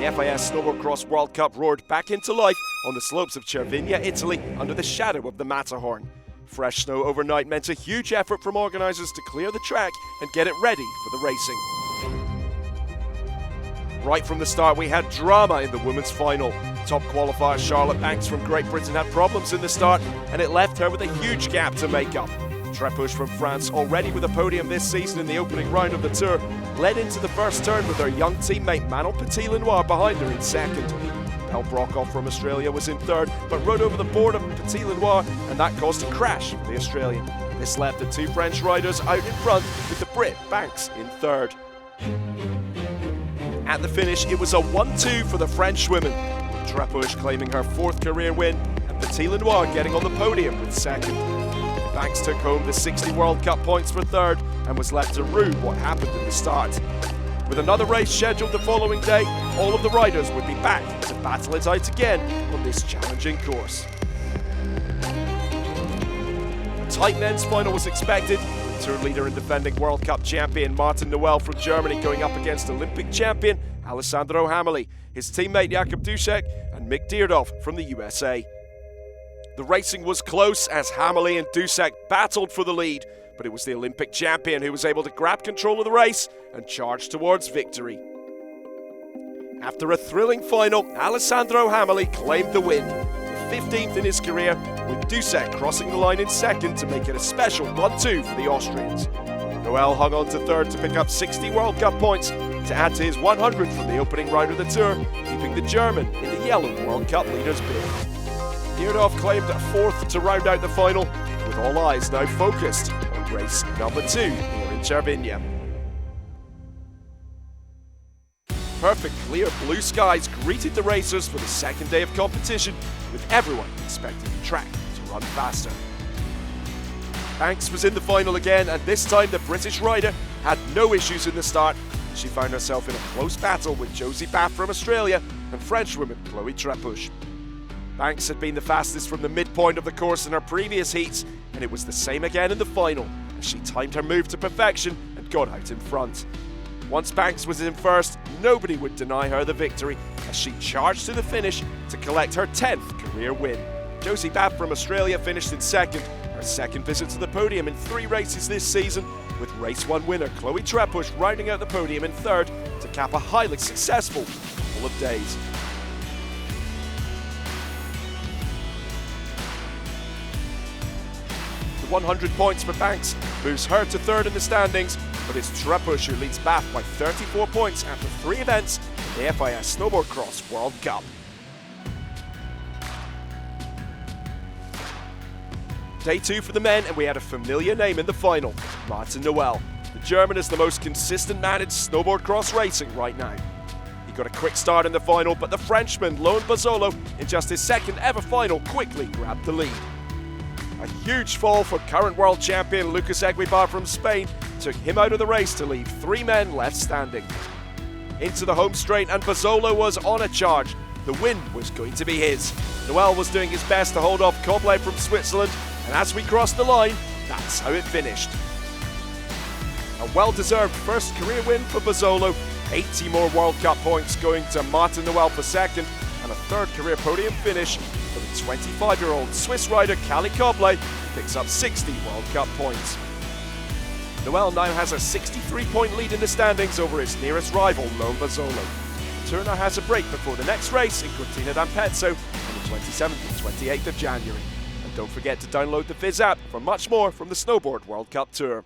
the FIS Snowboard Cross World Cup roared back into life on the slopes of Cervinia, Italy, under the shadow of the Matterhorn. Fresh snow overnight meant a huge effort from organisers to clear the track and get it ready for the racing. Right from the start, we had drama in the women's final. Top qualifier Charlotte Banks from Great Britain had problems in the start, and it left her with a huge gap to make up. Trepush from France, already with a podium this season in the opening round of the Tour, led into the first turn with her young teammate Manon Petit-Lenoir behind her in second. Belle Brockhoff from Australia was in third, but rode over the board of Petit-Lenoir, and that caused a crash for the Australian. This left the two French riders out in front, with the Brit Banks in third. At the finish, it was a 1-2 for the French women, with Trepush claiming her fourth career win and Petit-Lenoir getting on the podium with second. Banks took home the 60 World Cup points for third and was left to rue what happened in the start. With another race scheduled the following day, all of the riders would be back to battle it out again on this challenging course. A tight men's final was expected, with Tour leader and defending World Cup champion Martin Noel from Germany going up against Olympic champion Alessandro Hammerli, his teammate Jakub Dušek and Mick Dierdorf from the USA. The racing was close as Hammerli and Dušek battled for the lead, but it was the Olympic champion who was able to grab control of the race and charge towards victory. After a thrilling final, Alessandro Hammerli claimed the win, the 15th in his career, with Dušek crossing the line in second to make it a special 1-2 for the Austrians. Noel hung on to third to pick up 60 World Cup points to add to his 100 from the opening round of the Tour, keeping the German in the yellow World Cup leaders' bid. Dierdorf claimed a fourth to round out the final, with all eyes now focused on race number 2 here in Cervinia. Perfect clear blue skies greeted the racers for the second day of competition, with everyone expecting the track to run faster. Banks was in the final again, and this time the British rider had no issues in the start. She found herself in a close battle with Josie Bath from Australia and Frenchwoman Chloe Trepush. Banks had been the fastest from the midpoint of the course in her previous heats, and it was the same again in the final, as she timed her move to perfection and got out in front. Once Banks was in first, nobody would deny her the victory, as she charged to the finish to collect her 10th career win. Josie Bath from Australia finished in second, her second visit to the podium in 3 races this season, with race 1 winner Chloe Trepush rounding out the podium in third to cap a highly successful couple of days. The 100 points for Banks moves her to third in the standings, but it's Trepush who leads Bath by 34 points after 3 events in the FIS Snowboard Cross World Cup. Day 2 for the men, and we had a familiar name in the final, Martin Noel. The German is the most consistent man in snowboard cross racing right now. He got a quick start in the final, but the Frenchman Loan Bazzolo, in just his second ever final, quickly grabbed the lead. A huge fall for current world champion Lucas Eguibar from Spain took him out of the race to leave 3 men left standing. Into the home straight, and Bazzolo was on a charge. The win was going to be his. Noel was doing his best to hold off Koblet from Switzerland, and as we crossed the line, that's how it finished. A well-deserved first career win for Bazzolo, 80 more World Cup points going to Martin Noel for second, and a third career podium finish for the 25-year-old Swiss rider Callie Koblet, who picks up 60 World Cup points. Noel now has a 63-point lead in the standings over his nearest rival, Loan Bazzolo. The Tour now has a break before the next race in Cortina d'Ampezzo on the 27th and 28th of January. And don't forget to download the FIS app for much more from the Snowboard World Cup Tour.